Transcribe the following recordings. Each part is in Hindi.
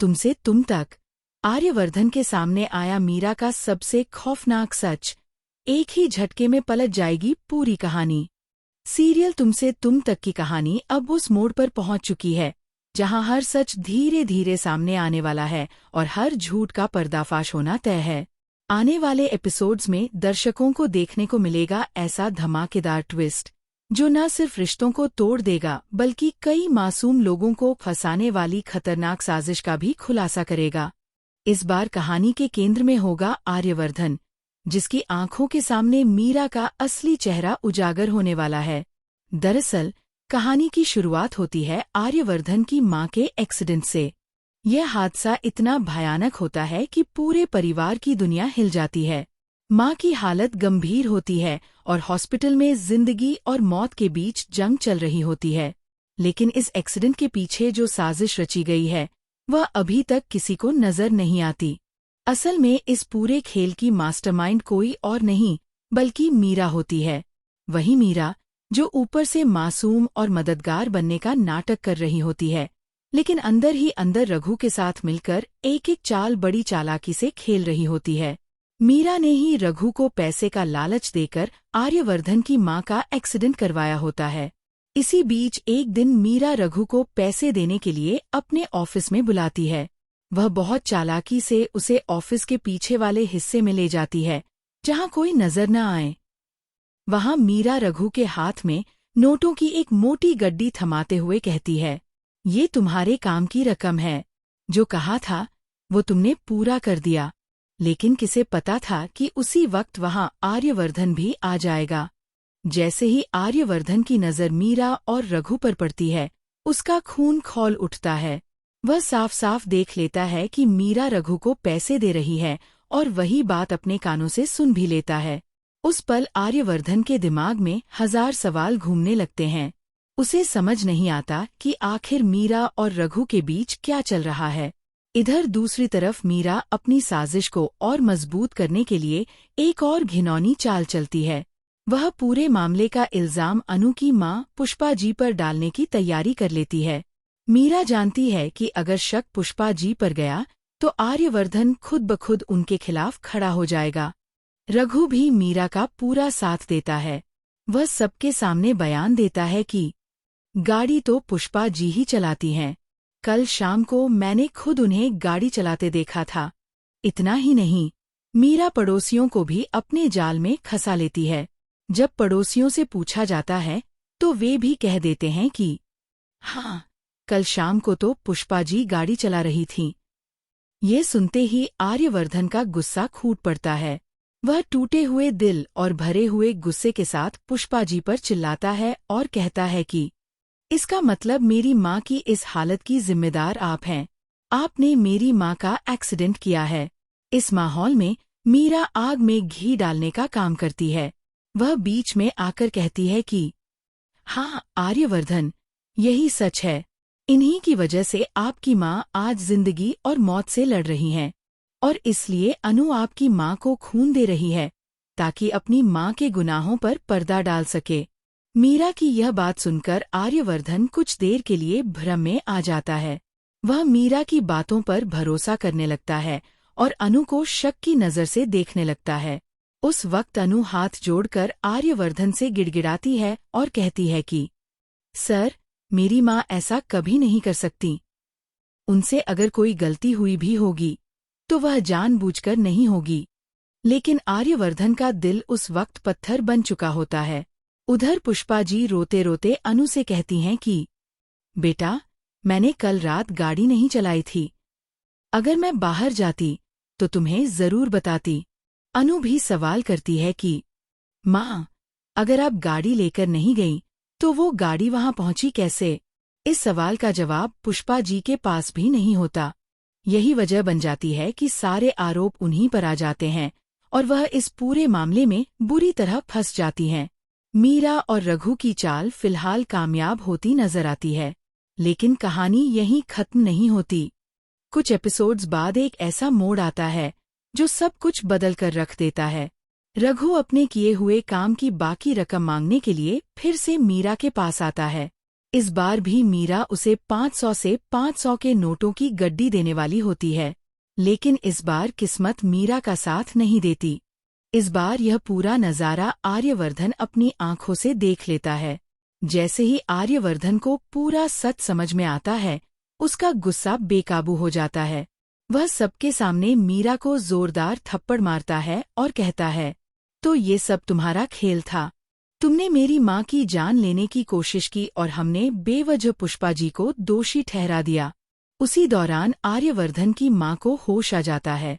तुमसे तुम तक। आर्यवर्धन के सामने आया मीरा का सबसे खौफनाक सच। एक ही झटके में पलट जाएगी पूरी कहानी। सीरियल तुमसे तुम तक की कहानी अब उस मोड़ पर पहुंच चुकी है जहां हर सच धीरे धीरे सामने आने वाला है और हर झूठ का पर्दाफाश होना तय है। आने वाले एपिसोड्स में दर्शकों को देखने को मिलेगा ऐसा धमाकेदार ट्विस्ट जो न सिर्फ रिश्तों को तोड़ देगा बल्कि कई मासूम लोगों को फंसाने वाली खतरनाक साजिश का भी खुलासा करेगा। इस बार कहानी के केंद्र में होगा आर्यवर्धन, जिसकी आंखों के सामने मीरा का असली चेहरा उजागर होने वाला है। दरअसल कहानी की शुरुआत होती है आर्यवर्धन की मां के एक्सीडेंट से। यह हादसा इतना भयानक होता है कि पूरे परिवार की दुनिया हिल जाती है। मां की हालत गंभीर होती है और हॉस्पिटल में जिंदगी और मौत के बीच जंग चल रही होती है। लेकिन इस एक्सीडेंट के पीछे जो साजिश रची गई है वह अभी तक किसी को नजर नहीं आती। असल में इस पूरे खेल की मास्टरमाइंड कोई और नहीं बल्कि मीरा होती है। वही मीरा जो ऊपर से मासूम और मददगार बनने का नाटक कर रही होती है, लेकिन अंदर ही अंदर रघु के साथ मिलकर एक एक चाल बड़ी चालाकी से खेल रही होती है। मीरा ने ही रघु को पैसे का लालच देकर आर्यवर्धन की मां का एक्सीडेंट करवाया होता है। इसी बीच एक दिन मीरा रघु को पैसे देने के लिए अपने ऑफिस में बुलाती है। वह बहुत चालाकी से उसे ऑफिस के पीछे वाले हिस्से में ले जाती है जहां कोई नजर न आए। वहां मीरा रघु के हाथ में नोटों की एक मोटी गड्डी थमाते हुए कहती है, ये तुम्हारे काम की रकम है। जो कहा था वो तुमने पूरा कर दिया। लेकिन किसे पता था कि उसी वक्त वहां आर्यवर्धन भी आ जाएगा। जैसे ही आर्यवर्धन की नजर मीरा और रघु पर पड़ती है, उसका खून खौल उठता है। वह साफ साफ देख लेता है कि मीरा रघु को पैसे दे रही है और वही बात अपने कानों से सुन भी लेता है। उस पल आर्यवर्धन के दिमाग में हजार सवाल घूमने लगते हैं। उसे समझ नहीं आता कि आखिर मीरा और रघु के बीच क्या चल रहा है। इधर दूसरी तरफ मीरा अपनी साजिश को और मजबूत करने के लिए एक और घिनौनी चाल चलती है। वह पूरे मामले का इल्जाम अनु की मां पुष्पा जी पर डालने की तैयारी कर लेती है। मीरा जानती है कि अगर शक पुष्पा जी पर गया तो आर्यवर्धन खुद ब खुद उनके खिलाफ खड़ा हो जाएगा। रघु भी मीरा का पूरा साथ देता है। वह सबके सामने बयान देता है कि गाड़ी तो पुष्पा जी ही चलाती हैं। कल शाम को मैंने खुद उन्हें गाड़ी चलाते देखा था। इतना ही नहीं, मीरा पड़ोसियों को भी अपने जाल में फंसा लेती है। जब पड़ोसियों से पूछा जाता है तो वे भी कह देते हैं कि हाँ, कल शाम को तो पुष्पा जी गाड़ी चला रही थीं। ये सुनते ही आर्यवर्धन का गुस्सा फूट पड़ता है। वह टूटे हुए दिल और भरे हुए गुस्से के साथ पुष्पा जी पर चिल्लाता है और कहता है कि इसका मतलब मेरी माँ की इस हालत की जिम्मेदार आप हैं। आपने मेरी माँ का एक्सीडेंट किया है। इस माहौल में मीरा आग में घी डालने का काम करती है। वह बीच में आकर कहती है कि हाँ आर्यवर्धन, यही सच है। इन्हीं की वजह से आपकी माँ आज जिंदगी और मौत से लड़ रही हैं और इसलिए अनु आपकी माँ को खून दे रही है ताकि अपनी माँ के गुनाहों पर पर्दा डाल सके। मीरा की यह बात सुनकर आर्यवर्धन कुछ देर के लिए भ्रम में आ जाता है। वह मीरा की बातों पर भरोसा करने लगता है और अनु को शक की नजर से देखने लगता है। उस वक्त अनु हाथ जोड़कर आर्यवर्धन से गिड़गिड़ाती है और कहती है कि सर, मेरी माँ ऐसा कभी नहीं कर सकती। उनसे अगर कोई गलती हुई भी होगी तो वह जानबूझकर नहीं होगी। लेकिन आर्यवर्धन का दिल उस वक्त पत्थर बन चुका होता है। उधर पुष्पा जी रोते रोते अनु से कहती हैं कि बेटा, मैंने कल रात गाड़ी नहीं चलाई थी। अगर मैं बाहर जाती तो तुम्हें जरूर बताती। अनु भी सवाल करती है कि माँ, अगर आप गाड़ी लेकर नहीं गई तो वो गाड़ी वहां पहुंची कैसे? इस सवाल का जवाब पुष्पा जी के पास भी नहीं होता। यही वजह बन जाती है कि सारे आरोप उन्हीं पर आ जाते हैं और वह इस पूरे मामले में बुरी तरह फंस जाती हैं। मीरा और रघु की चाल फिलहाल कामयाब होती नजर आती है, लेकिन कहानी यहीं खत्म नहीं होती। कुछ एपिसोड्स बाद एक ऐसा मोड़ आता है जो सब कुछ बदल कर रख देता है। रघु अपने किए हुए काम की बाकी रकम मांगने के लिए फिर से मीरा के पास आता है। इस बार भी मीरा उसे 500 से 500 के नोटों की गड्डी देने वाली होती है, लेकिन इस बार किस्मत मीरा का साथ नहीं देती। इस बार यह पूरा नज़ारा आर्यवर्धन अपनी आंखों से देख लेता है। जैसे ही आर्यवर्धन को पूरा सच समझ में आता है, उसका गुस्सा बेकाबू हो जाता है। वह सबके सामने मीरा को जोरदार थप्पड़ मारता है और कहता है, तो ये सब तुम्हारा खेल था। तुमने मेरी माँ की जान लेने की कोशिश की और हमने बेवजह पुष्पा जी को दोषी ठहरा दिया। उसी दौरान आर्यवर्धन की माँ को होश आ जाता है।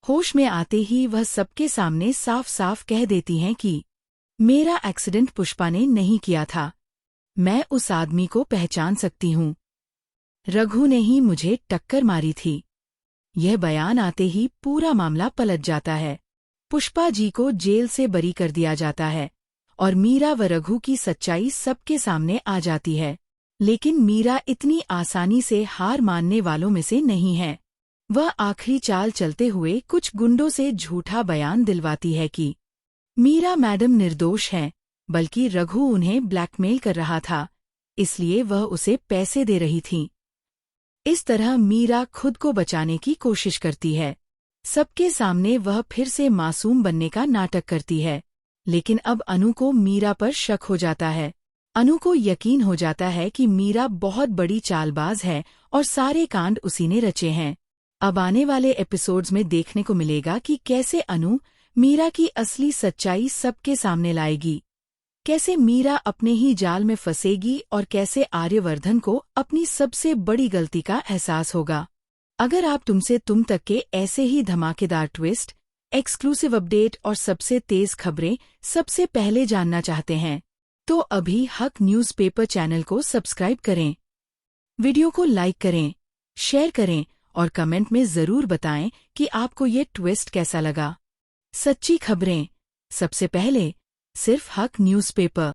होश में आते ही वह सबके सामने साफ साफ कह देती हैं कि मेरा एक्सीडेंट पुष्पा ने नहीं किया था। मैं उस आदमी को पहचान सकती हूँ। रघु ने ही मुझे टक्कर मारी थी। यह बयान आते ही पूरा मामला पलट जाता है। पुष्पा जी को जेल से बरी कर दिया जाता है और मीरा व रघु की सच्चाई सबके सामने आ जाती है। लेकिन मीरा इतनी आसानी से हार मानने वालों में से नहीं है। वह आखिरी चाल चलते हुए कुछ गुंडों से झूठा बयान दिलवाती है कि मीरा मैडम निर्दोष हैं, बल्कि रघु उन्हें ब्लैकमेल कर रहा था, इसलिए वह उसे पैसे दे रही थी। इस तरह मीरा खुद को बचाने की कोशिश करती है। सबके सामने वह फिर से मासूम बनने का नाटक करती है, लेकिन अब अनु को मीरा पर शक हो जाता है। अनु को यकीन हो जाता है कि मीरा बहुत बड़ी चालबाज है और सारे कांड उसी ने रचे हैं। अब आने वाले एपिसोड्स में देखने को मिलेगा कि कैसे अनु मीरा की असली सच्चाई सबके सामने लाएगी, कैसे मीरा अपने ही जाल में फंसेगी और कैसे आर्यवर्धन को अपनी सबसे बड़ी गलती का एहसास होगा। अगर आप तुमसे तुम तक के ऐसे ही धमाकेदार ट्विस्ट, एक्सक्लूसिव अपडेट और सबसे तेज खबरें सबसे पहले जानना चाहते हैं, तो अभी हक न्यूज़पेपर चैनल को सब्सक्राइब करें। वीडियो को लाइक करें, शेयर करें और कमेंट में ज़रूर बताएं कि आपको ये ट्विस्ट कैसा लगा। सच्ची खबरें सबसे पहले सिर्फ हक न्यूज़पेपर।